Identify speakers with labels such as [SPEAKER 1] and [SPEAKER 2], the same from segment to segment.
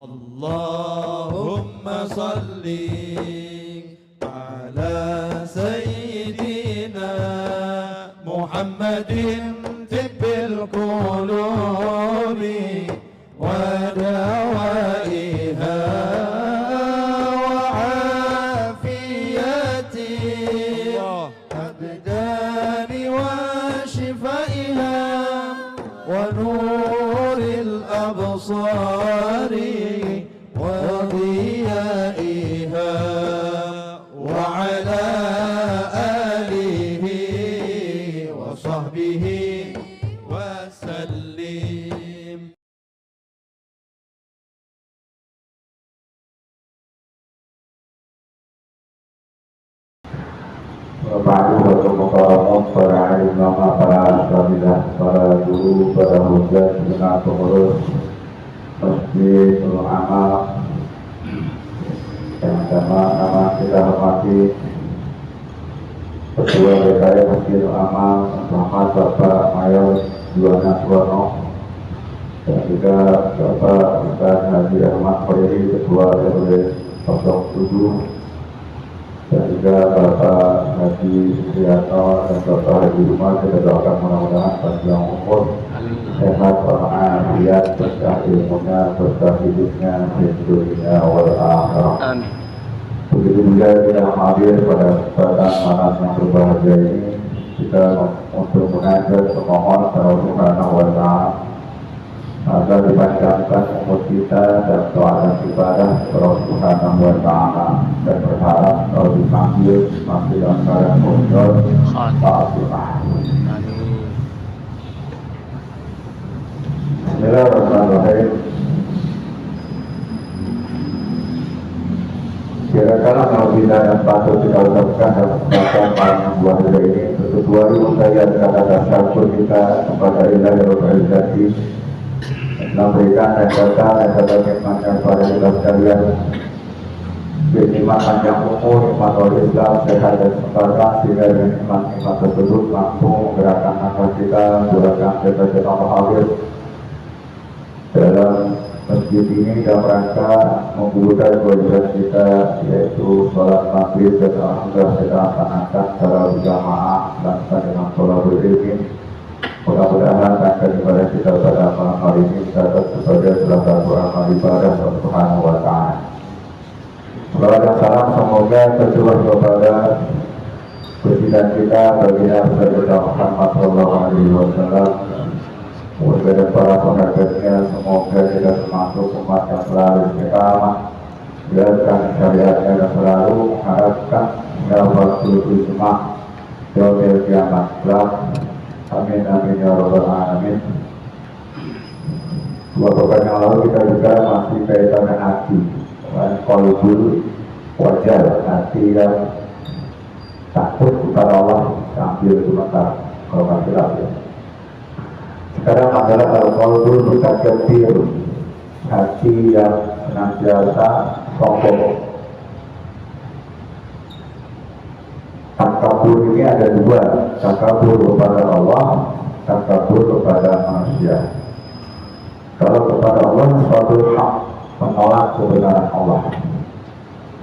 [SPEAKER 1] Allahumma salli ala sayyidina Muhammadin tibbil qulubi wa dawaiha wa afiyati abdani wa shifaiha wa nuril absari وضيائها وعلى آله وصحبه وسلم.
[SPEAKER 2] Para ulama, para asatidzah, para guru, para hujjah, para pengurus Masjid Amal yang sama kita hormati Ketua DPR Masjid Amal Muhammad Bapak Mayor Juwana Suwarno dan juga Bapak Ustaz Haji Ahmad Khoiri Ketua RW 07 dan juga Bapak Haji Supriyato dan Bapak Haji Umar. Kita doakan mudah-mudahan panjang umur, sehat walafiat, berkah ilmunya, berkah hidupnya di dunia wal akhirah. Begitu juga kita hadir pada kesempatan malam yang berbahagia ini, kita untuk mengajak memohon kepada Allah Subhanahu wa Ta'ala agar dipanjangkan umur kita dan doa dan ibadah kepada Allah Subhanahu wa Ta'ala, dan berharap kalau dipanggil masih dalam keadaan muncul Al-Fatihah. Bismillahirrahmanirrahim. Kira-kira kalau kita yang patut kita ucapkan dalam kesempatan malam buah hari ini, tentu dua saya kata syukur kita kepada Ilahi Rabbul Izzati memberikan kata nikmatnya kepada kita sekalian, nikmat panjang umur, nikmat Islam, sehat dan sempurna, sehingga nikmat tersebut mampu menggerakkan akal kita, menggerakkan kita hadir dalam masjid ini dalam rangka menggugurkan kewajiban kita, yaitu sholat maghrib, dan alhamdulillah kita laksanakan secara berjamaah langsung dengan sholat berilmi. Mudah-mudahan akan ibadah kita pada malam hari ini dapat sebagai salah satu amal ibadah Allah Subhanahu wa Ta'ala. Salawat dan salam semoga tercurah kepada presiden kita baginda Muhammad sallallahu alaihi wasallam, kepada para sahabatnya. Semoga kita termasuk umat yang selalu istiqamah menjalankan syariatnya dan selalu mengharapkan waktu ijma' yaumil kiamat kelak. Amin amin ya rabbal alamin. Dua pekan yang lalu kita juga masih kaitan dengan hati, dan qalbul wajar, hati yang takut kepada Allah sambil sebentar kalau masih lagi. Sekarang adalah al-qalbul mutakabbir, hati yang senantiasa sombong. Takabur ini ada dua, takabur kepada Allah, takabur kepada manusia. Kalau kepada Allah suatu hak, menolak kebenaran Allah.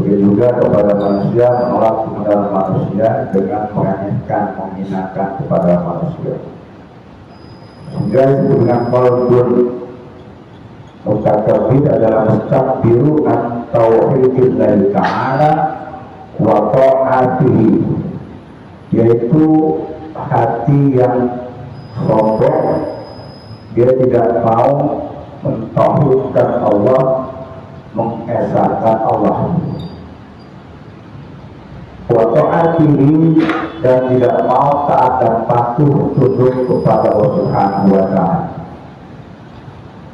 [SPEAKER 2] Begitu juga kepada manusia, menolak kebenaran manusia dengan meremehkan, menghinakan kepada manusia. Sehingga disebut dengan qalbul mutakabbir adalah mustakbiru an tauhidillahi ta'ala wa ta'atihi, yaitu hati yang sombong, dia tidak mau mentauhidkan Allah, mengesahkan Allah, wa ta'atihi, dan tidak mau taat dan patuh tunduk kepada Allah Subhanahu wa Ta'ala.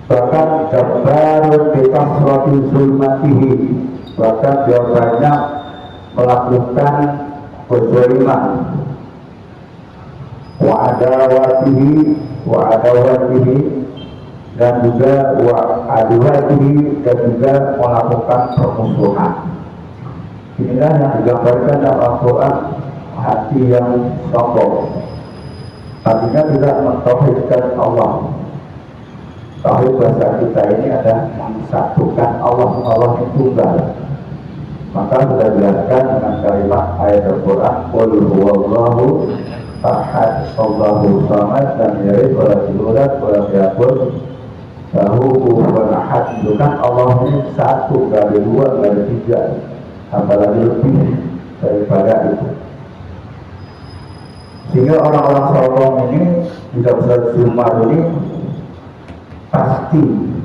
[SPEAKER 2] Bahkan jabbarun bi kasrati zulmatihi, bahkan dia banyak melakukan kezaliman, wa adawatihi, dan juga wa adawatihi, dan juga melakukan permusuhan. Inilah yang digambarkan dalam Al-Quran, hati yang sombong, artinya tidak mentauhidkan Allah. Tauhid bahasa kita ini ada mensatukan Allah yang tunggal. Maka sudah dijelaskan dengan kalimat ayat Al-Quran, Qul huwallahu ahad, Allahu samad, lam yalid wa lam yulad wa lam yakul lahu kufuwan ahad. Itu kan Allah ini satu, gak ada dua, gak ada tiga, apalagi lebih daripada itu. Sehingga orang-orang sombong ini tidak bisa Zumar ini pasti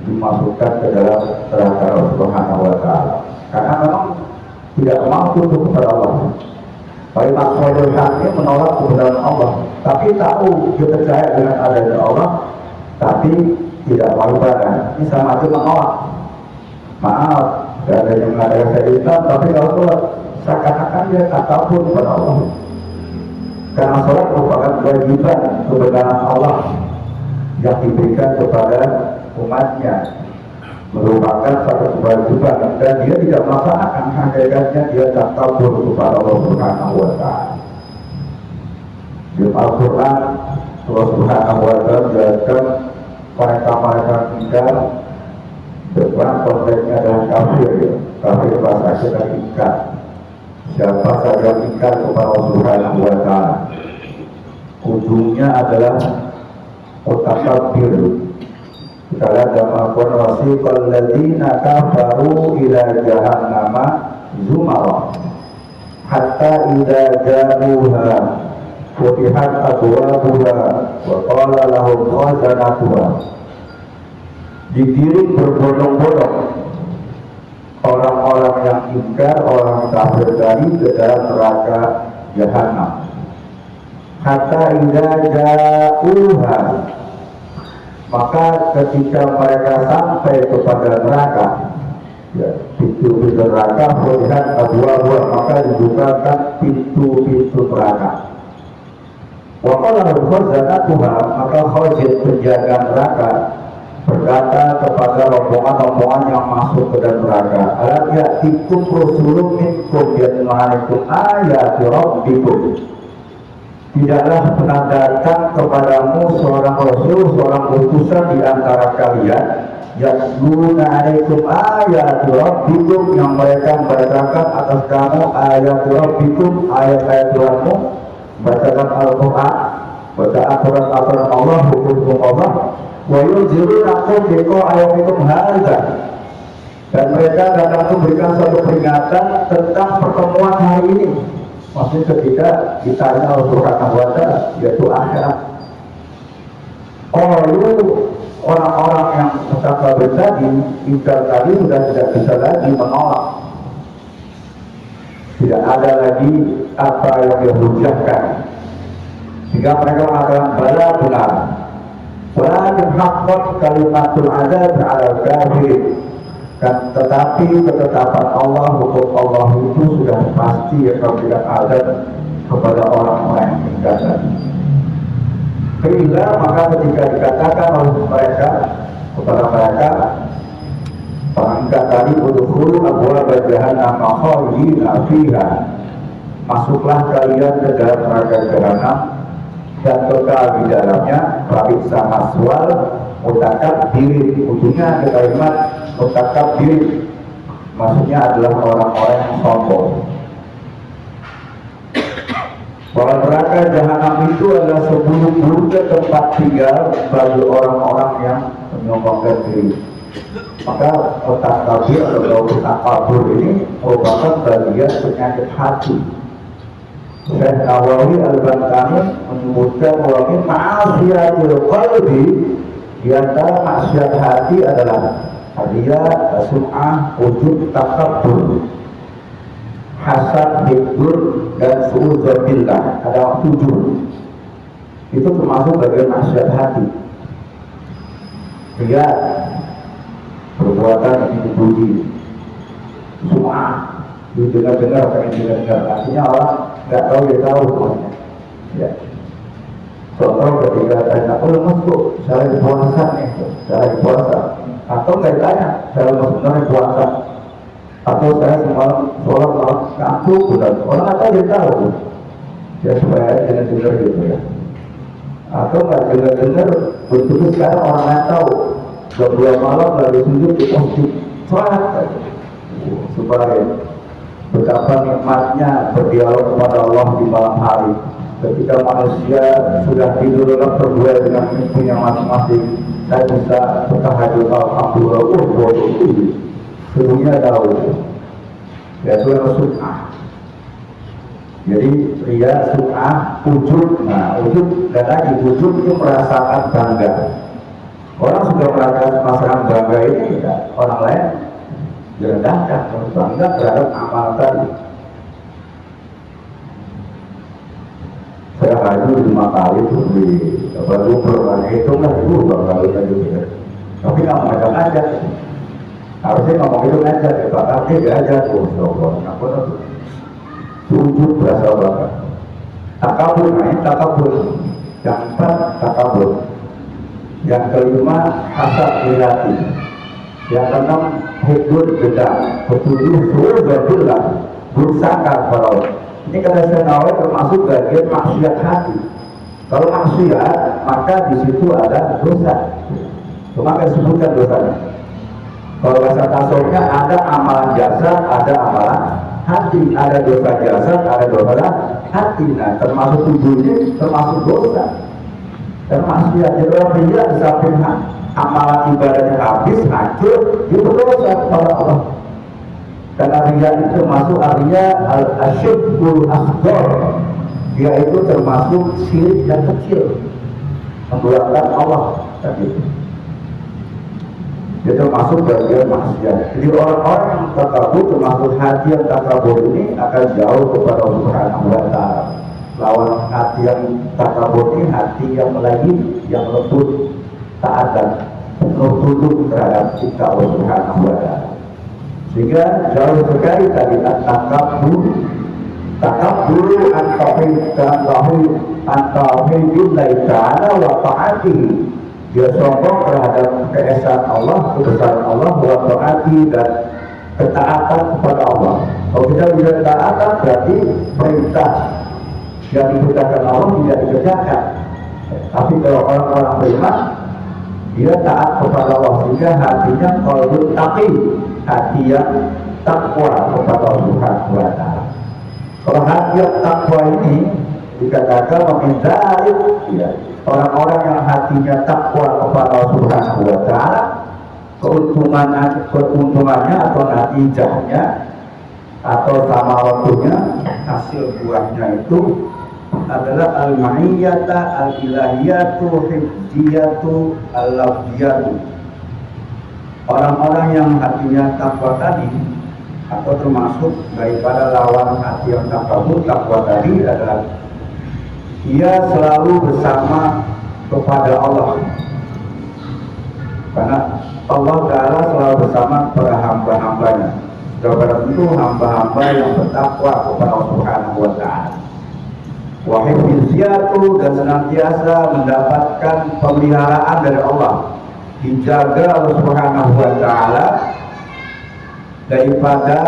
[SPEAKER 2] dimasukkan ke dalam neraka Allah Subhanahu wa Ta'ala, karena memang tidak mampu untuk kepada Allah. Baik maksudul hati menolak kebenaran Allah, tapi tahu dia percaya dengan adanya Allah, tapi tidak mau ibadah. Ini sama aja menolak. Maaf, tidak ada yang mengadakan saya Islam, tapi kalau sholat seakan-akan dia tak tahu kepada Allah. Karena sholat merupakan kewajiban kebenaran Allah yang diberikan kepada umatnya, merupakan satu kewajiban, dan dia tidak melaksanakan hakikatnya, dia tak tahu kepada Allah Subhanahu wa Ta'ala. Di Al-Quran Allah Subhanahu wa Ta'ala menjelaskan mereka ingkar, depan konteksnya adalah kafir, kafir bahasa kita ingkar. Siapa saja ingkar kepada Allah Subhanahu wa Ta'ala, ujungnya adalah mutakabbir. Kita lihat dalam Al-Quran, wasiqal ladzina kafaru ila jahannama zumara hatta idza ja'uha futihat abwabuha wa qala lahum khazanatuha. Digiring berbondong-bondong orang-orang yang ingkar, orang kafir tadi ke dalam neraka jahannam. Hatta idza ja'uha, maka ketika mereka sampai kepada neraka, ya, pintu-pintu neraka, melihat abwa-abwa, maka dibukakan pintu-pintu neraka. Wa qala khazanatuha, maka khazin penjaga neraka berkata kepada rombongan-rombongan yang masuk ke dalam neraka, alam ya'tikum rasulun minkum yatluu 'alaikum ayati rabbikum, tidaklah pernah datang kepadamu seorang rasul, seorang utusan di antara kalian, yatluu 'alaikum ayati rabbikum, yang mereka membacakan atas kamu ayati rabbikum, ayat-ayat Tuhanmu, bacakan Al-Quran, baca aturan-aturan Allah, hukum-hukum Allah, wa yunzirunakum biqa'ayatikum hadza, dan mereka datang memberikan suatu peringatan tentang pertemuan hari ini. Maksudnya ketika ditanya oleh Subhanahu wa Ta'ala, yaitu akhirat. Orang-orang yang mutakabir tadi, ingkar tadi, sudah tidak bisa lagi menolak. Tidak ada lagi apa yang dihujahkan, sehingga mereka mengatakan bala benar. Walakin haqqat kalimatul adzab 'alal kafir, kan, tetapi ketetapan Allah, hukum Allah itu sudah pasti akan memberikan azab kepada orang-orang yang ingkar. Bila maka ketika dikatakan oleh mereka kepada mereka, orang ingkar tadi, udkhulu abwaaba jahannam khalidina fiha, masuklah kalian ke dalam neraka jahanam dan kekal di dalamnya, babisa maswal mutakabbirin. Ujungnya ada kalimat mutakabbirin, maksudnya adalah orang-orang yang sombong. Bahwa neraka jahanam itu adalah seburuk-buruknya tempat tinggal bagi orang-orang yang menyombongkan diri. Maka mutakabir atau mutakabur ini merupakan bagian penyakit hati. Syekh Nawawi Al-Bantani menyebutkan bahwa ma'asiyatil qalbi, di antara maksiat hati adalah hadiyah, sum'ah, wujud, takabbur, hasad, hibur, dan su'udzon billah. Ada 7. Itu termasuk bagian maksiat hati. Riyad, perbuatan yang dipuji, sum'ah, didengar-dengar, pengen dengar-dengar. Artinya orang nggak tahu, dia tahu semuanya. Ya. Contoh ketika tanya, mas kok saya lagi puasa nih, saya lagi puasa. Atau nggak ditanya, saya sebenarnya puasa. Atau saya semalam sholat malam ngantuk, benar. Orang nggak tahu, dia tahu. Ya supaya dengar-dengar gitu ya. Atau nggak dengar-dengar, betul sekarang orang nggak tahu. Dua malam lagi sujud di posting supaya betapa nikmatnya berdialog kepada Allah di malam hari. Ketika manusia sudah tidur dalam berdua dengan mimpinya masing-masing, saya bisa bertahajud alhamdulillah itu sedunia tahu yaitu yang sunnah. Jadi ria, sunnah, ujub. Nah ujub dan lagi ujub itu merasakan bangga. Orang sudah merasakan bangga ini ya, orang lain direndahkan, bangga terhadap amal tadi. Saya haji 5 kali itu di baru berani hitunglah itu kali tadi ya. Tapi nggak mau ngajak, harusnya ngomong itu ngajak ya Pak Arti aja tuh, apa tuh? Sujud berasa banget. Takabur, takabur. Yang 4 takabur. Yang kelima hasad ilati. Yang keenam hibur beda. Ketujuh suruh berbilang bersangka kalau ini kata saya nawai termasuk bagian maksiat hati. Kalau maksiat maka di situ ada dosa. Cuma akan sebutkan dosanya. Kalau bahasa tasawufnya ada amalan jasad, ada amalan hati, ada dosa jasad, ada dosa hati. Nah termasuk tujuhnya termasuk dosa. Dan maksiat jadi orang dia di samping amalan ibadahnya habis, hancur, itu dosa kepada Allah. Karena ria itu termasuk artinya al-asyibul asghar, yaitu termasuk syirik yang kecil, membuatkan Allah tadi. Itu termasuk bagian maksiat. Jadi orang-orang yang takabur termasuk hati yang takabur ini akan jauh kepada Allah Subhanahu wa Ta'ala. Lawan hati yang takabur ini hati yang melayani, yang lembut, taat dan penuh tunduk terhadap cipta Allah Subhanahu wa Ta'ala. Sehingga jauh sekali tadi takabur antauhidillahi ta'ala wa ta'atihi. Dia sombong terhadap keesaan Allah, kebesaran Allah, wa ta'atihi dan ketaatan kepada Allah. Kalau kita bicara ketaatan berarti perintah yang diperintahkan Allah tidak dikerjakan. Tapi kalau orang-orang beriman dia taat kepada Allah sehingga hatinya qalbun taqi, hati yang takwa kepada Allah Subhanahu wa Ta'ala. Kalau hati yang takwa ini dikatakan memindahkan ya, orang-orang yang hatinya takwa kepada Allah Subhanahu wa Ta'ala, keuntungannya atau natijahnya atau sama waktunya hasil buahnya itu adalah al-ma'iyyata al-ilahiyatu hifdiyatu al-lafdiyatu. Orang-orang yang hatinya takwa tadi atau termasuk daripada lawan hati yang takabur, takwa tadi adalah ia selalu bersama kepada Allah, karena Allah Ta'ala selalu bersama para hamba-hambanya. Kepada tentu hamba-hamba yang bertakwa kepada Allah Subhanahu wa Ta'ala. Wahai hifdiyatu, dan senantiasa mendapatkan pemeliharaan dari Allah, dijaga Allah Subhanahu wa Ta'ala daripada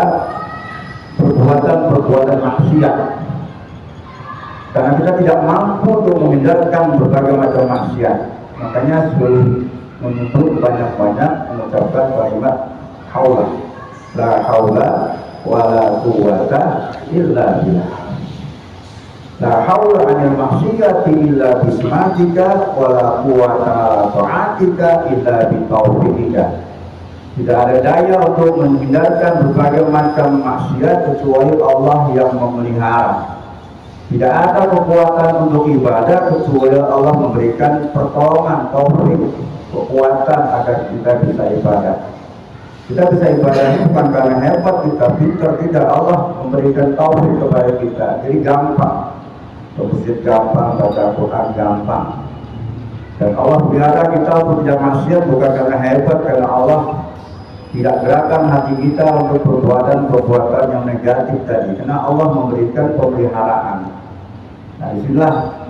[SPEAKER 2] perbuatan-perbuatan maksiat. Karena kita tidak mampu untuk menghindarkan berbagai macam maksiat, makanya sulit menyebut banyak-banyak mengucapkan kalimat haula, la haula wala quwwata illa billah. La haula 'anil maksiati illa bismatika wala quwwata 'ala ta'atika illa bitaufiqika. Tidak ada daya untuk menghindarkan berbagai macam maksiat kecuali Allah yang memelihara. Tidak ada kekuatan untuk ibadah kecuali Allah memberikan pertolongan, taufik, kekuatan agar kita bisa ibadah. Kita bisa ibadah bukan karena hebat kita, pintar, tidak. Allah memberikan taufik kepada kita. Jadi gampang, ke masjid gampang, baca Quran gampang. Dan Allah biarkan kita untuk tidak maksiat bukan karena hebat, karena Allah tidak gerakan hati kita untuk perbuatan-perbuatan yang negatif tadi, karena Allah memberikan pemeliharaan. Nah disinilah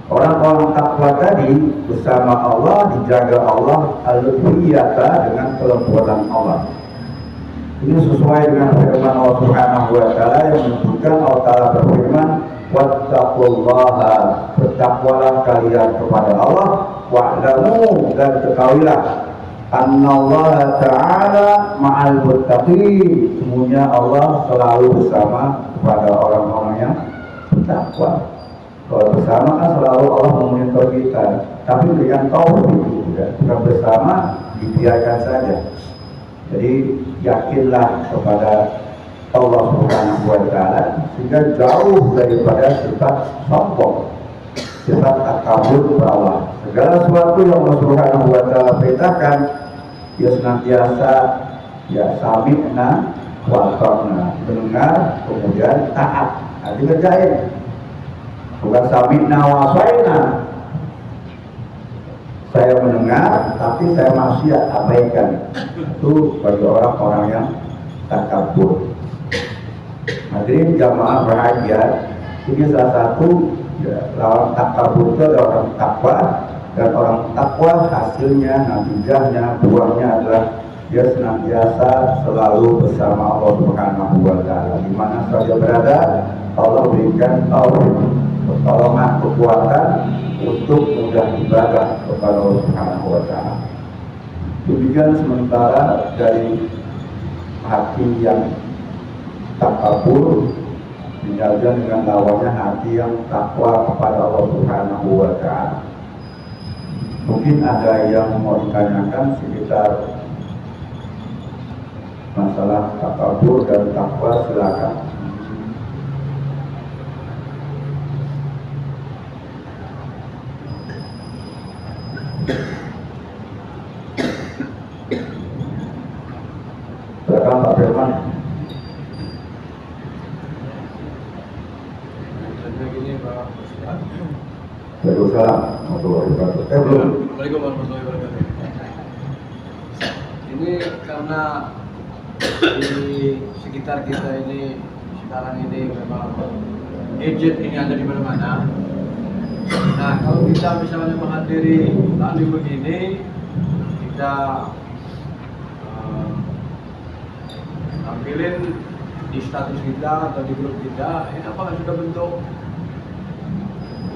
[SPEAKER 2] orang-orang takwa tadi bersama Allah, dijaga Allah, al-lutfiyata dengan kelembutan Allah. Ini sesuai dengan firman Allah Subhanahu wa Ta'ala yang menunjukkan Allah Ta'ala berfirman, wattaqullaha, bertakwalah kalian kepada Allah, wa'lamu, dan ketahuilah Annallaha ta'ala ma'al muttaqin, semuanya Allah selalu bersama kepada orang-orang yang bertakwa. Kalau bersama kan selalu Allah memonitor kita, tapi berikan taufik ya, bukan bersama dibiarkan saja. Jadi yakinlah kepada Allah Subhanahu wa Ta'ala sehingga jauh daripada sifat sombong, sifat takabur kepada Allah. Segala sesuatu yang Allah Subhanahu wa Ta'ala perintahkan, ya senantiasa ya sami'na wa ata'na, mendengar kemudian taat, dikerjain. Bukan sami'na wa asaina, saya mendengar tapi saya maksiat, abaikan. Itu bagi orang-orang yang takabur. Hadirin jamaah bahagia, ini salah satu ya, lawan takabur itu adalah orang takwa, dan orang takwa hasilnya, natijahnya, buahnya adalah dia senantiasa selalu bersama Allah Subhanahu wa Ta'ala. Di mana saja berada, Allah berikan taufik, pertolongan, kekuatan untuk mudah ibadah kepada Allah Subhanahu wa Ta'ala. Demikian sementara dari hati yang takabur dijaga dengan lawannya hati yang takwa kepada Allah Subhanahu wa Ta'ala. Mungkin ada yang mau ditanyakan sekitar masalah takabur dan takwa, silakan. Silakan Pak Firman. Waalaikumsalam warahmatullahi wabarakatuh. Belum.
[SPEAKER 3] Assalamualaikum warahmatullahi wabarakatuh. Ini karena di sekitar kita ini sekarang ini memang gadget ini ada di mana-mana. Nah, kalau kita misalnya menghadiri taklim begini, kita tampilin di status kita atau di grup kita, ini apakah sudah bentuk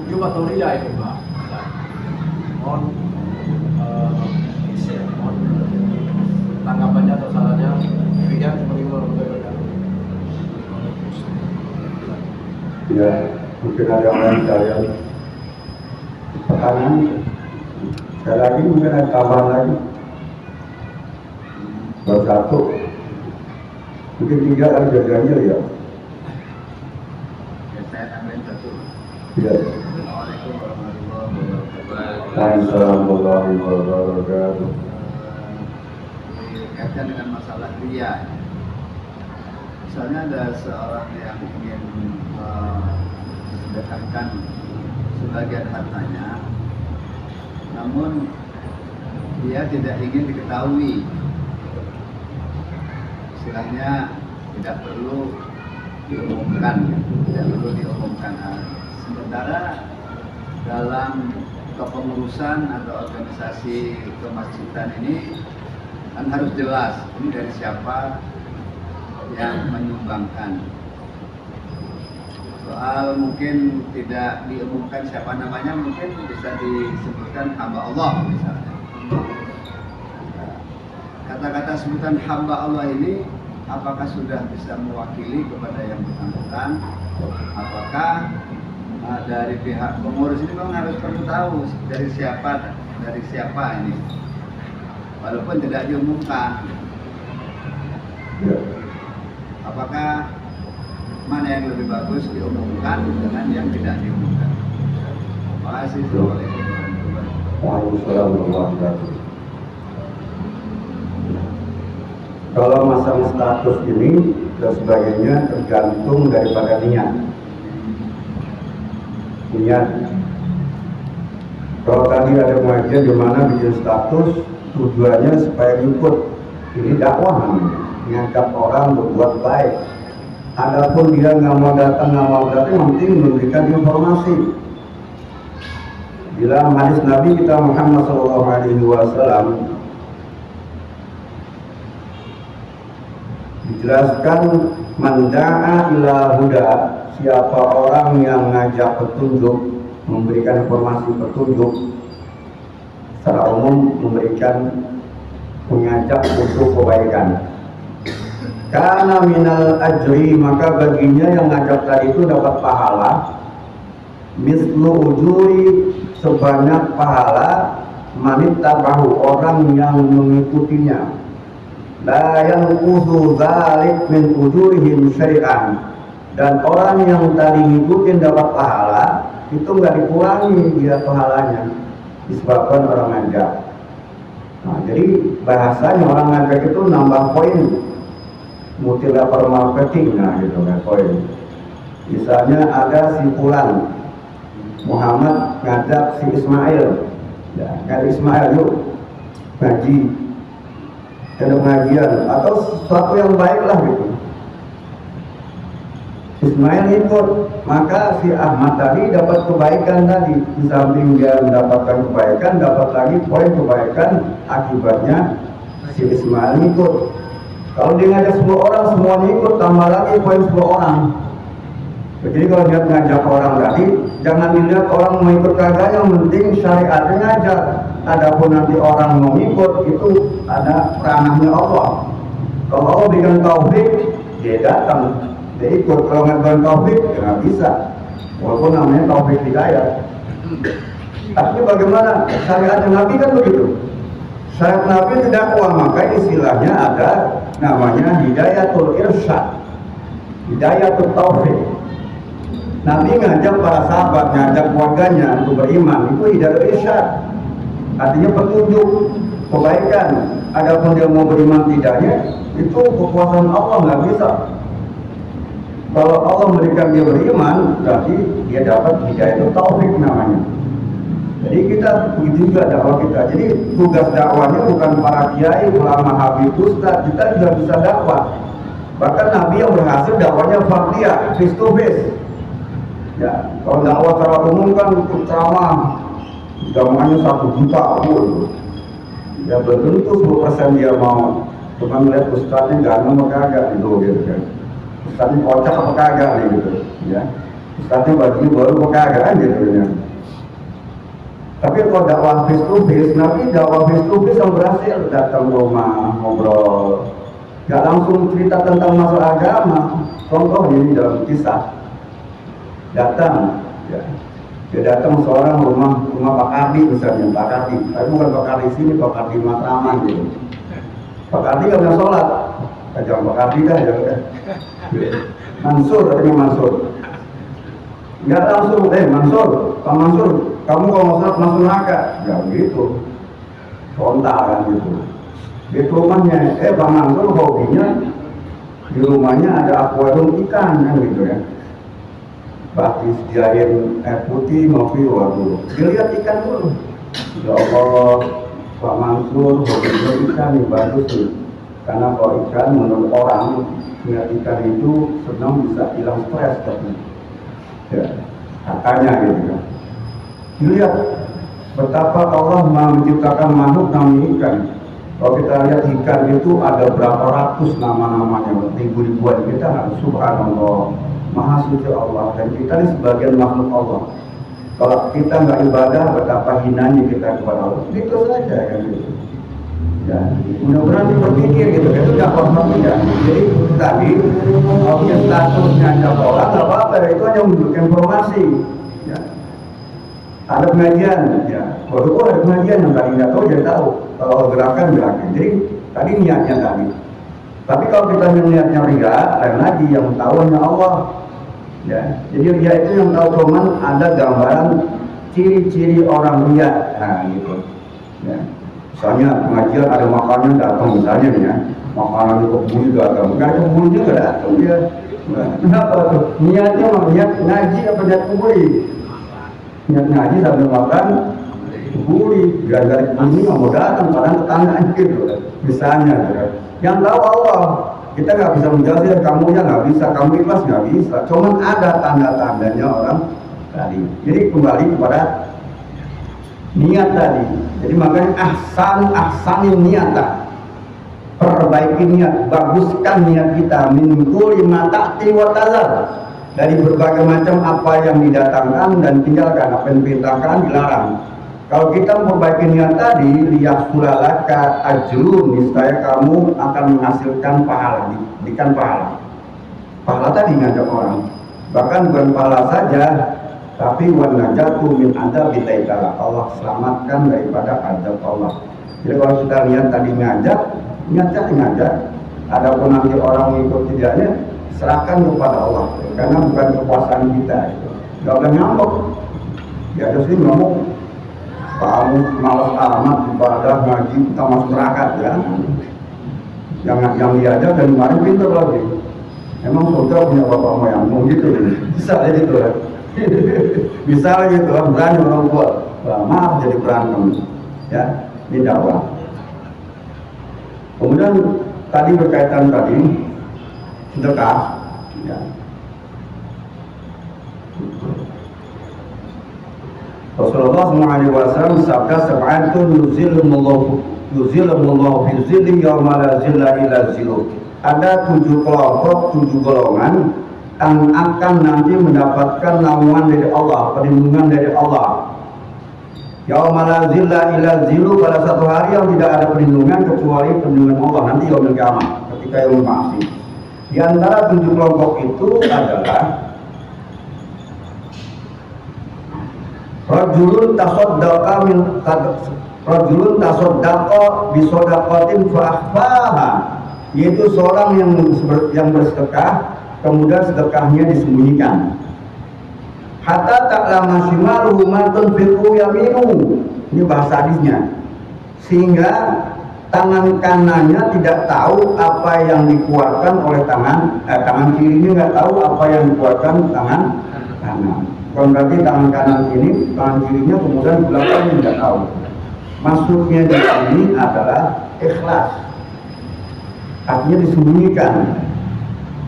[SPEAKER 3] ujub atau ria itu Pak? Mohon tanggapannya atau sarannya. Demikian, Assalamualaikum warahmatullahi wabarakatuh.
[SPEAKER 2] Ya, mungkin ada yang lain sekalian. Pertanyaan sekali lagi, mungkin ada tambahan lagi. Baru satu, mungkin tiga ada jaganya ya.
[SPEAKER 3] Saya tambahin satu.
[SPEAKER 2] Ya.
[SPEAKER 3] Assalamualaikum warahmatullahi wabarakatuh.
[SPEAKER 2] Warahmatullahi wabarakatuh.
[SPEAKER 4] Dikaitkan dengan masalah ria. Misalnya ada seorang yang ingin sedekahkan sebagian hartanya, namun dia tidak ingin diketahui. Istilahnya tidak perlu diumumkan, Sementara dalam kepengurusan atau organisasi kemasjidan ini kan harus jelas ini dari siapa yang menyumbangkan. Soal mungkin tidak diumumkan siapa namanya, mungkin bisa disebutkan hamba Allah misalnya. Kata-kata sebutan hamba Allah ini apakah sudah bisa mewakili kepada yang bersangkutan? Apakah dari pihak pengurus ini memang harus perlu tahu dari siapa ini, walaupun tidak diumumkan. Apakah mana yang lebih bagus diumumkan dengan yang tidak diumumkan? Terima kasih.
[SPEAKER 2] Waalaikumsalam warahmatullahi wabarakatuh. Kalau masalah status ini dan sebagainya tergantung daripada niat. Kalau tadi ada pengajian di mana bikin status, tujuannya supaya ikut. Ini dakwah, mengangkat orang berbuat baik. Adapun dia nggak mau datang, yang penting memberikan informasi. Bila hadis Nabi kita Muhammad SAW dijelaskan, manda'a ila huda, siapa orang yang ngajak petunjuk, memberikan informasi petunjuk, secara umum memberikan mengajak untuk kebaikan. Karena minal ajri, maka baginya yang ngajak tadi itu dapat pahala mislu ujuri, sebanyak pahala manit tabahu, orang yang mengikutinya. La yanqudu dzalik min ujurihim syai'an, dan orang yang tadi ngikutin dapat pahala itu nggak dikurangi dia pahalanya disebabkan orang ngajak. Nah, jadi bahasanya orang ngajak itu nambah poin, multilevel marketing, nah gitu kan poin. Misalnya ada si Fulan Muhammad ngajak si Ismail, ya kan Ismail yuk ngaji, ada pengajian atau sesuatu yang baik lah gitu. Ismail ikut, maka si Ahmad tadi dapat kebaikan tadi. Di samping dia mendapatkan kebaikan, dapat lagi poin kebaikan akibatnya si Ismail ikut. Kalau dia ngajak 10 orang, semuanya ikut, tambah lagi poin 10 orang. Jadi kalau dia ngajak orang tadi, jangan dilihat orang mau ikut kagak, yang penting syariatnya ngajak. Adapun nanti orang mau ikut, itu ada ranahnya Allah. Kalau Allah berikan taufik, dia datang. Dia ikut, kalau nggak berikan taufik, ya nggak bisa. Walaupun namanya taufik hidayah. Tapi bagaimana? Syariat Nabi kan begitu. Syariat Nabi itu dakwah, maka istilahnya ada namanya hidayatul irsyad, hidayatul taufik. Nabi ngajak para sahabat, ngajak keluarganya untuk beriman, itu hidayatul irsyad, artinya petunjuk kebaikan. Adapun dia mau beriman tidaknya, itu kekuasaan Allah, nggak bisa. Kalau Allah memberikan dia beriman, berarti dia dapat hidayatul taufik namanya. Jadi kita begitu juga dakwah kita. Jadi tugas dakwahnya bukan para kiai, ulama, habib, ustaz, kita juga bisa dakwah. Bahkan Nabi yang berhasil dakwahnya fardiyah, face to face. Ya, kalau dakwah secara umum kan ceramah, jamaahnya 1 juta pun. Ya belum tentu 10% dia mau. Cuma melihat ustaznya ganteng apa kagak gitu kan. Ustaznya kocak apa kagak nih gitu. Ya, ustaznya bajunya baru apa kagak gitu ya. Tapi kalau dakwah face to face, Nabi dakwah face to face yang berhasil, datang rumah, ngobrol, gak langsung cerita tentang masalah agama. Contoh ini dalam kisah, datang, ya, dia datang seorang rumah Pak Kardi misalnya, Pak Kardi, tapi bukan Pak Kardi sini, Pak Kardi Matraman gitu. Pak Kardi gak pernah sholat, jangan Pak Kardi dah, ya. Mansur, katanya Mansur. Nggak langsung, Mansur, Pak Mansur, kamu kalau mau sholat masuk neraka, ya begitu, frontal kan gitu. Di rumahnya, Pak Mansur hobinya di rumahnya ada akuarium ikan kan gitu ya. Pasti sediain air putih, ngopi, waduh, dilihat ikan dulu. Ya Allah, Pak Mansur hobinya ikan nih, bagus nih. Karena kalau ikan menurut orang, melihat ikan itu senang bisa hilang stres katanya. Ya, katanya gitu kan. Dilihat betapa Allah menciptakan makhluk namanya ikan. Kalau kita lihat ikan itu ada berapa ratus nama-namanya, ribu-ribuan. Kita harus subhanallah, maha suci Allah, dan kita ini sebagian makhluk Allah. Kalau kita nggak ibadah, betapa hinanya kita kepada Allah. Itu saja kan gitu. Ya, mudah-mudahan berpikir gitu, itu dakwah manusia. Jadi tadi punya statusnya ada orang nggak apa-apa, itu hanya menunjukkan informasi. Ya. Ada pengajian, ya. Waduh, ada pengajian yang tadi nggak tahu jadi tahu. Kalau gerakan. Jadi tadi niatnya tadi. Tapi kalau kita niatnya ria, lain lagi yang tahu hanya Allah. Ya. Jadi ria itu yang tahu cuman ada gambaran ciri-ciri orang ria, nah gitu. Ya. Misalnya pengajian ada makanan datang misalnya nih ya, makanan itu kebun datang, nggak ada kebunnya nggak datang dia. Kenapa tuh? Niatnya niat ngaji apa niat kuburi? Niat ngaji sambil makan kuburi, gara-gara ini nggak mau datang, padahal tetanggaan gitu. Misalnya, gitu. Yang tahu Allah, kita nggak bisa menjelaskan kamu ya nggak bisa, kamu ikhlas nggak bisa. Cuman ada tanda-tandanya orang tadi. Jadi kembali kepada niat tadi. Jadi makanya ahsanin niatan, perbaiki niat, baguskan niat kita, min kulli ma ta'ti wa tazar, dari berbagai macam apa yang didatangkan dan tinggalkan, apa yang diperintahkan dilarang. Kalau kita memperbaiki niat tadi, liyahsulalaka ajrun, niscaya kamu akan menghasilkan pahala, diberikan pahala. Pahala tadi ngajak orang. Bahkan bukan pahala saja, tapi wan najatu min adzabil taala. Allah selamatkan daripada azab Allah. Jadi kalau kita lihat tadi ngajak, niatnya ngajak. Adapun nanti orang mengikut tidaknya, serahkan kepada Allah. Karena bukan kekuasaan kita. Gak boleh ngambek. Ya terus ini ngomong, kamu malas amat ibadah ngaji kita masuk neraka ya. Yang diajak dan kemarin pintar lagi. Emang saudara punya bapak moyangmu gitu, bisa aja gitu ya. Bisa aja gitu, berani orang tua. Maaf jadi berantem, ya ini dakwah. Kemudian tadi berkaitan tadi sedekah, ya. Rasulullah SAW sabda sab'atun yuzilumullahu fi zilli yawma la zilla illa zilluh. Ada 7 kelompok, 7 golongan yang akan nanti mendapatkan naungan dari Allah, perlindungan dari Allah. Yawma la zilla illa zilluh, pada satu hari yang tidak ada perlindungan kecuali perlindungan Allah, nanti yaumul kiamat, ketika yaumul mahsyar. Di antara 7 kelompok itu adalah rajulun tasaddaqa bi shadaqatin fa akhfaha, yaitu seorang yang bersedekah kemudian sedekahnya disembunyikan. Hatta ta'lama shimaluhu ma tunfiqu yaminu, ini bahasa hadisnya, sehingga tangan kanannya tidak tahu apa yang dikeluarkan oleh tangan kirinya nggak tahu apa yang dikeluarkan tangan kanan. Kalau berarti tangan kanan ini, tangan kirinya kemudian belakangnya tidak tahu. Maksudnya di sini adalah ikhlas, artinya disembunyikan.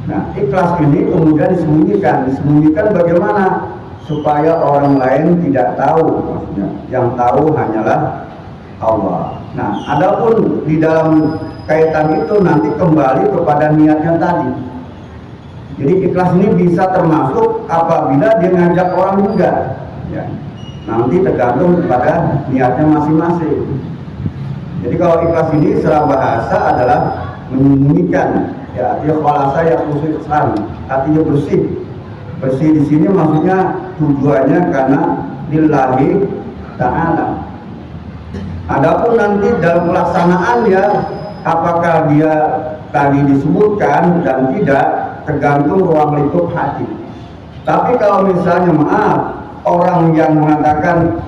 [SPEAKER 2] Nah, ikhlas ini kemudian disembunyikan bagaimana? Supaya orang lain tidak tahu, maksudnya yang tahu hanyalah Allah. Nah, adapun di dalam kaitan itu nanti kembali kepada niatnya tadi. Jadi ikhlas ini bisa termasuk apabila dia ngajak orang juga, ya. Nanti tergantung kepada niatnya masing-masing. Jadi kalau ikhlas ini secara bahasa adalah menyembunyikan, ya, artinya khalasa ya khusus Islam, artinya bersih. Bersih di sini maksudnya tujuannya karena lillahi ta'ala. Adapun nanti dalam pelaksanaannya apakah dia tadi disebutkan dan tidak, tergantung ruang lingkup hati. Tapi kalau misalnya maaf, orang yang mengatakan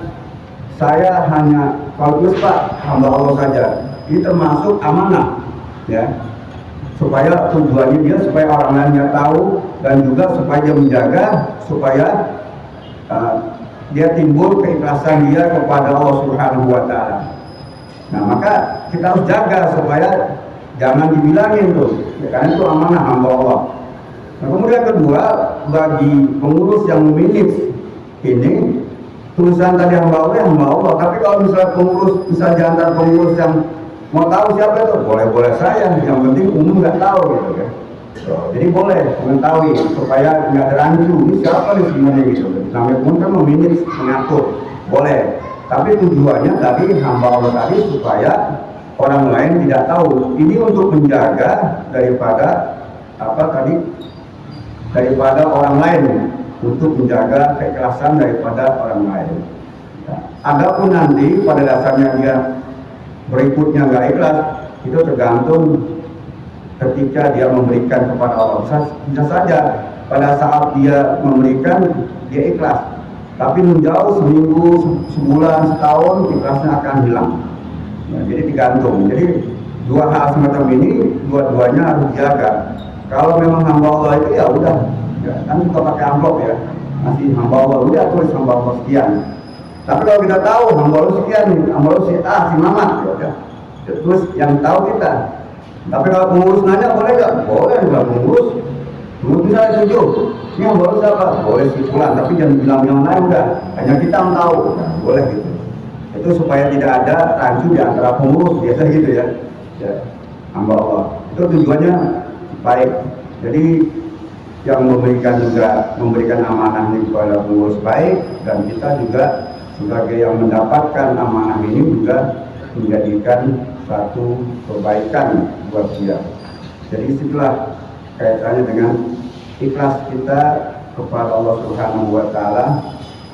[SPEAKER 2] saya hanya bagus Pak, hamba Allah saja, ini termasuk amanah, ya, supaya tujuannya dia supaya orang lainnya tahu dan juga supaya dia menjaga supaya dia timbul keikhlasan dia kepada Allah Subhanahu wa Ta'ala. Nah, maka kita harus jaga supaya jangan dibilangin tuh, ya, karena itu amanah hamba Allah. Nah, kemudian kedua, bagi pengurus yang memanage ini, tulisan tadi hamba Allah, tapi kalau misalnya pengurus, misalnya antara pengurus yang mau tahu siapa itu, boleh-boleh saya, yang penting umum nggak tahu gitu kan. Jadi boleh mengetahui supaya nggak terancu, ini siapa nih sebenarnya gitu. Namanya pun kan memanage, mengatur, boleh. Tapi tujuannya tadi hamba Allah tadi supaya orang lain tidak tahu. Ini untuk menjaga daripada daripada orang lain, untuk menjaga keikhlasan daripada orang lain. Nah, adapun nanti pada dasarnya dia berikutnya nggak ikhlas, itu tergantung ketika dia memberikan kepada Allah. Bisa saja pada saat dia memberikan dia ikhlas, tapi menjauh seminggu, sebulan, setahun ikhlasnya akan hilang. Nah, jadi tergantung. Jadi dua hal semacam ini dua-duanya harus dijaga. Kalau memang hamba Allah itu ya udah, ya, kan kita pakai amplop ya, masih hamba Allah, udah tulis hamba Allah sekian. Tapi kalau kita tahu hamba Allah sekian, hamba Allah si A, si Mamat, ya udah, terus yang tahu kita. Tapi kalau pengurus nanya boleh nggak? Boleh, nggak pengurus bisa setuju. Ini hamba Allah siapa? Boleh si Fulan, tapi jangan bilang yang lain udah, hanya kita yang tahu, nah, boleh gitu. Itu supaya tidak ada rancu di antara pengurus, biasa gitu ya, ya, hamba Allah. Itu tujuannya baik. Jadi yang memberikan amanah ini kepada pengurus baik, dan kita juga sebagai yang mendapatkan amanah ini juga menjadikan satu kebaikan buat dia. Jadi setelah kaitannya dengan ikhlas kita kepada Allah Subhanahu wa Ta'ala,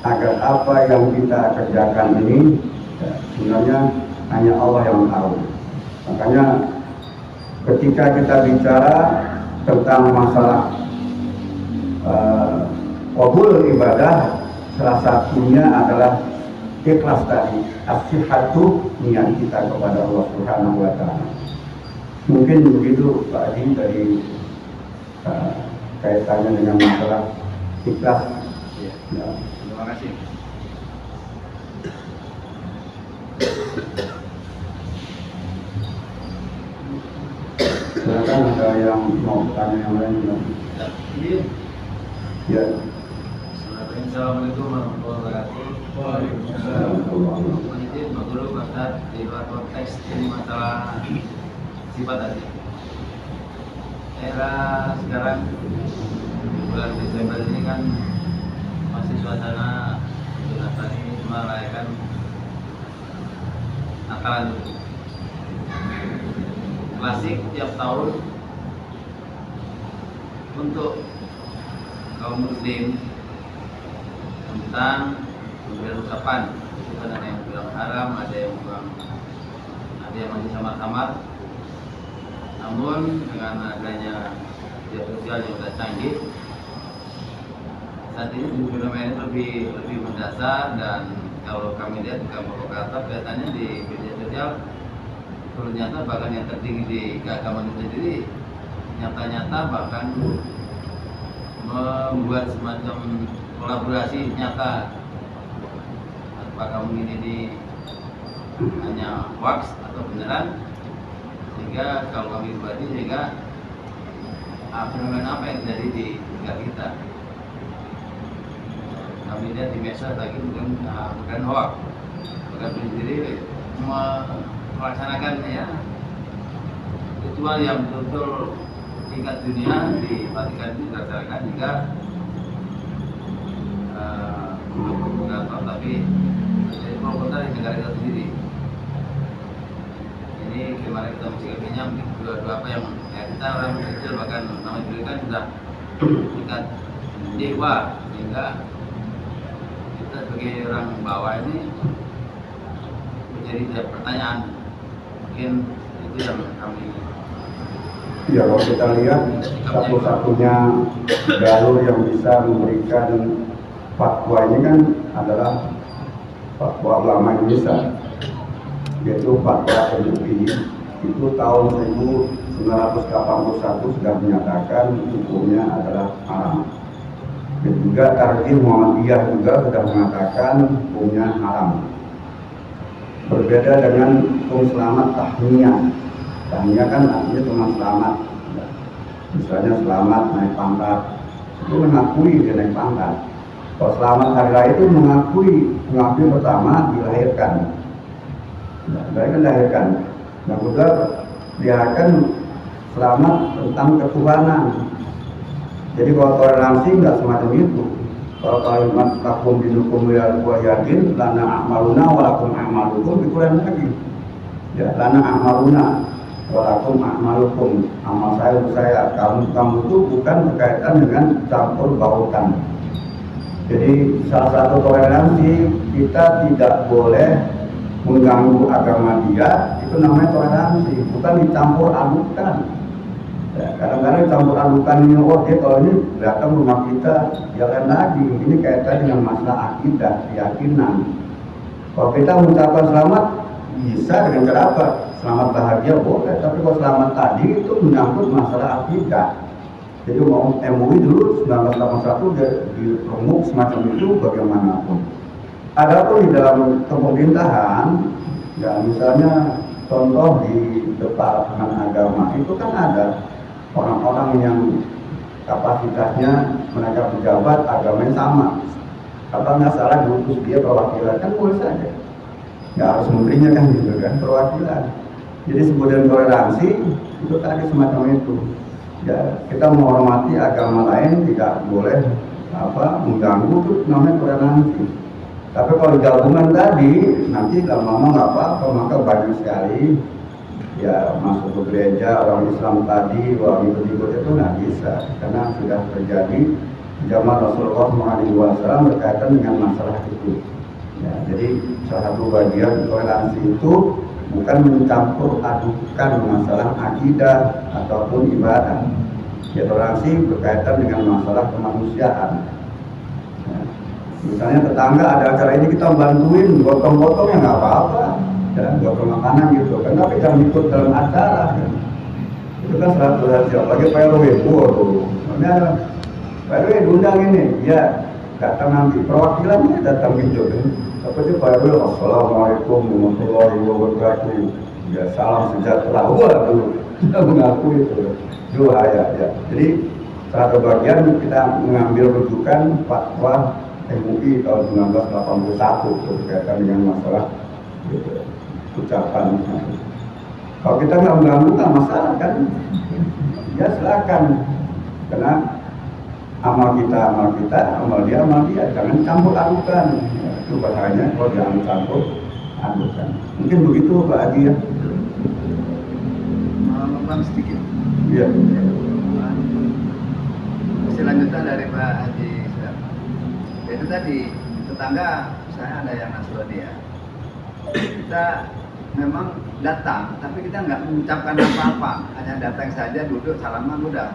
[SPEAKER 2] agar apa yang kita kerjakan ini sebenarnya hanya Allah yang tahu. Makanya ketika kita bicara tentang masalah qabul ibadah, salah satunya adalah ikhlas tadi, as-sihhatu, niat kita kepada Allah Subhanahu wa Ta'ala. Mungkin begitu Pak Adi dari kaitannya dengan masalah ikhlas.
[SPEAKER 4] Ya. Terima kasih.
[SPEAKER 2] Silakan ada yang mau tanya yang lain? Ya.
[SPEAKER 5] Assalamualaikum warahmatullahi wabarakatuh.
[SPEAKER 2] Waalaikumsalam.
[SPEAKER 5] Izin Pak Guru, Pak Ustadz, di luar konteks ini masalah sifat tadi. Era sekarang bulan Desember ini kan masih suasana Natal ini merayakan Natalan dulu. Klasik tiap tahun untuk kaum muslim tentang pemberian ucapan. Itu kan ada yang bilang haram, ada yang bilang, ada yang masih samar-samar. Namun dengan adanya media sosial yang sudah canggih, saat ini fenomena lebih mendasar, dan kalau kami lihat bukan provokator, kelihatannya di media sosial ternyata bahkan yang tertinggi di keagamaan itu sendiri nyata-nyata bahkan membuat semacam kolaborasi nyata. Apakah mungkin ini hanya hoax atau beneran, sehingga kalau kami pribadi sehingga fenomena apa yang terjadi di negara kita, kami lihat di medsos lagi bukan hoax, bukan sendiri melaksanakan ya ritual yang betul-betul tingkat dunia di Vatikan itu dilaksanakan hingga provokator, tapi jadi provokator di negara kita sendiri. Ini gimana kita mencikapinya? Mungkin dua apa yang kita orang kecil bahkan namanya dulu kan sudah tingkat dewa, sehingga kita sebagai orang bawah ini menjadi pertanyaan. Mungkin itu yang kami.
[SPEAKER 2] Ya, kalau kita lihat satu-satunya jalur yang bisa memberikan fatwa ini kan adalah fatwa ulama Indonesia, yaitu fatwa MUI. Itu tahun 1981 sudah menyatakan hukumnya adalah haram. Dan juga Tarjih Muhammadiyah juga sudah mengatakan hukumnya haram. Berbeda dengan hukum selamat tahmiyah. Tahmiyah kan artinya cuma selamat. Misalnya selamat naik pangkat, itu mengakui dia naik pangkat. Kalau selamat hari raya itu mengakui pertama dilahirkan. Dilahirkan. Nah, juga dia akan selamat tentang ketuhanan. Jadi kalau toleransi nggak semacam itu. Kalau kalimat lakum dinukum wa yakin lana a'maluna wa lakum a'malukum itu lain lagi. Ya, lana a'maluna wa lakum a'malukum, amal saya untuk saya, kamu itu bukan berkaitan dengan campur bautan. Jadi salah satu toleransi, kita tidak boleh mengganggu agama dia, itu namanya toleransi, bukan dicampur adukan. Ya, kadang-kadang campur adukan ini, oh dia kalau ini datang rumah kita, jalan lagi. Ini kaitan dengan masalah akidah, keyakinan. Kalau kita mengucapkan selamat, bisa dengan cara apa? Selamat bahagia boleh, tapi kalau selamat tadi itu menyangkut masalah akidah. Jadi mau MUI dulu 1981 di remuk semacam itu bagaimanapun. Adapun di dalam pemerintahan, ya misalnya contoh di Departemen Agama itu kan ada orang-orang yang kapasitasnya mereka pejabat agamanya sama. Apa nggak salah diutus dia perwakilan, kan boleh saja. Nggak harus menterinya kan gitu kan, perwakilan. Jadi sebutan toleransi itu tadi semacam itu. Ya, kita menghormati agama lain, tidak boleh mengganggu, itu namanya toleransi. Tapi kalau gabungan tadi nanti lama-lama nggak apa-apa, maka banyak sekali ya masuk ke gereja orang Islam tadi, orang ikut-ikut itu nggak bisa karena sudah terjadi zaman Rasulullah SAW berkaitan dengan masalah itu. Ya, jadi salah satu bagian toleransi itu bukan mencampur adukan masalah akidah ataupun ibadah. Ya, toleransi berkaitan dengan masalah kemanusiaan. Ya, misalnya tetangga ada acara ini kita bantuin gotong-gotong ya nggak apa-apa, dan gotong makanan gitu. Kan tapi jangan ikut dalam acara. Kan. Itu kan salah satu rahasia. Bagi Pak RW, waduh, ini ada Pak RW diundang ini, ya datang nanti perwakilannya datang gitu kan. Apa itu Pak RW, assalamualaikum warahmatullahi wabarakatuh. Ya salam sejahtera. Waduh, kita mengakui itu. Dua ya. Jadi salah satu bagian kita mengambil rujukan fatwa MUI tahun 1981 berkaitan dengan masalah gitu, ucapan. Kalau kita nggak mengganggu nggak masalah kan? Ya silakan. Karena amal kita, amal dia. Jangan campur adukan. Ya, itu bahayanya kalau jangan campur adukan. Mungkin begitu Pak Haji ya.
[SPEAKER 4] Mau sedikit.
[SPEAKER 2] Iya.
[SPEAKER 4] Selanjutnya dari Pak Haji. Itu tadi tetangga saya ada yang Nasrani ya. Kita memang datang, tapi kita nggak mengucapkan apa-apa, hanya datang saja, duduk, salaman, udah.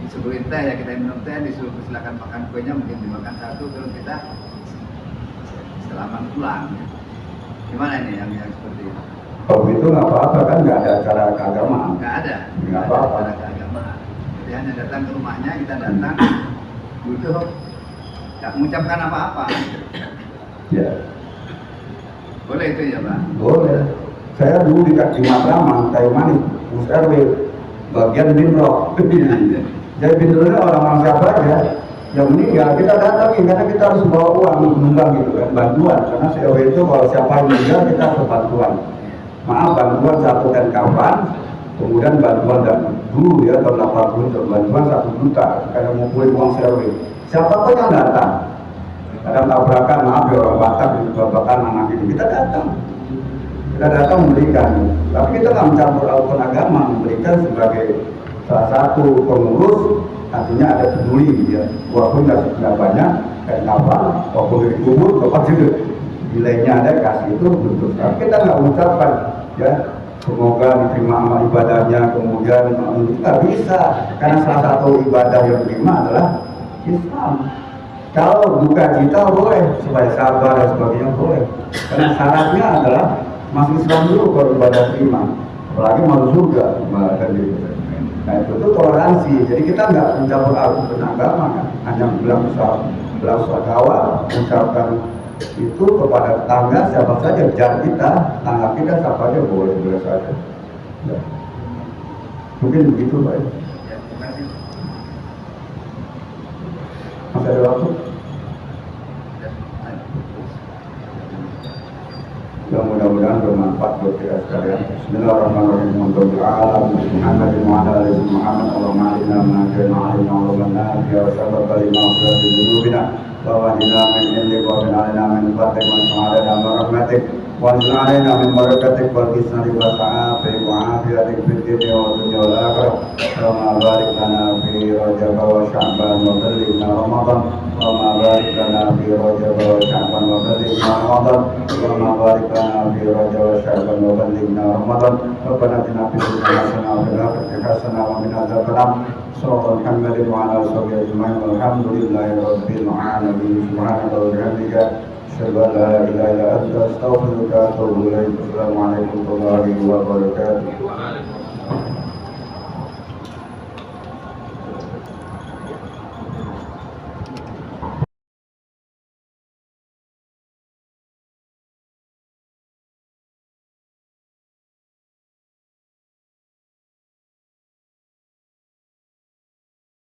[SPEAKER 4] Disuruhin teh ya kita minum teh, disuruh silakan makan kuenya, mungkin dimakan satu, terus kita selamat pulang. Gimana ini yang seperti itu?
[SPEAKER 2] Kalau itu nggak apa-apa kan, nggak ada acara keagamaan.
[SPEAKER 4] Nggak ada.
[SPEAKER 2] Nggak apa-apa.
[SPEAKER 4] Ada keagamaan. Jadi hanya datang ke rumahnya, kita datang, duduk, nggak mengucapkan apa-apa.
[SPEAKER 2] Ya.
[SPEAKER 4] Boleh itu ya Pak?
[SPEAKER 2] Boleh. Saya dulu di Matraman, Kayu Manis, Mus RW, bagian Binro. Jadi Binronya orang-orang siapa aja yang meninggal kita datangin karena kita harus bawa uang menyumbang gitu kan, bantuan. Karena COW itu kalau siapa yang meninggal kita harus bantuan. Maaf, bantuan satu dan kapan, kemudian bantuan dan dulu ya tahun 80 bantuan 1 juta karena ngumpulin uang COW. Siapapun yang datang, ada tabrakan, maaf ya orang Batak itu tabrakan anak ini, kita datang memberikan, tapi kita nggak mencampur urusan agama, memberikan sebagai salah satu pengurus, artinya ada peduli ya, walaupun nggak banyak kayak kapal, walaupun dari kubur, bapak juga nilainya ada kasih itu bentuk, tapi kita nggak mengucapkan ya semoga diterima amal ibadahnya, kemudian itu nggak bisa, karena salah satu ibadah yang diterima adalah Islam. Kalau duka cita boleh, supaya sabar dan sebagainya boleh. Karena syaratnya adalah masuk Islam dulu baru ibadah terima. Apalagi masuk surga, kan gitu. Nah itu toleransi. Jadi kita nggak mencampur aduk agama kan, hanya bilang sakawa, mengucapkan itu kepada tetangga siapa saja, jar kita, tetangga kita siapa aja boleh saja. Ya. Mungkin begitu Pak.
[SPEAKER 4] Ya, terima kasih.
[SPEAKER 2] Masih ada waktu? Ya mudah-mudahan bermanfaat buat kita sekalian. Bismillahirrahmanirrahim. Untuk alam Muhammad wa ala ali Muhammad Allahumma inna ma'ana Allahumma ya sabab lima fi dhunubina wa wahina min indika wa min alina min fadlik wa sa'alana min rahmatik wa anzilna min barakatik wal kisnati wa sa'afi wa afiyatik fid dunya wa dunya wal akhirah. Allahumma barik lana fi Rajab wa Sya'ban wa ballighna Ramadan. Allahumma barik lana fi Rajab wa Sya'ban wa ballighna Ramadan. Allahumma barik lana fi Rajab wa Sya'ban wa ballighna Ramadan. Rabbana atina fid dunya hasanah wa fil akhirati hasanah wa qina adzabannar. Sallallahu Muhammadin wa ala alihi ajma'in. Walhamdulillahi rabbil alamin. Subhanaka wa bihamdika asyhadu an la ilaha illa anta astaghfiruka wa atubu ilaik. Assalamualaikum warahmatullahi wabarakatuh.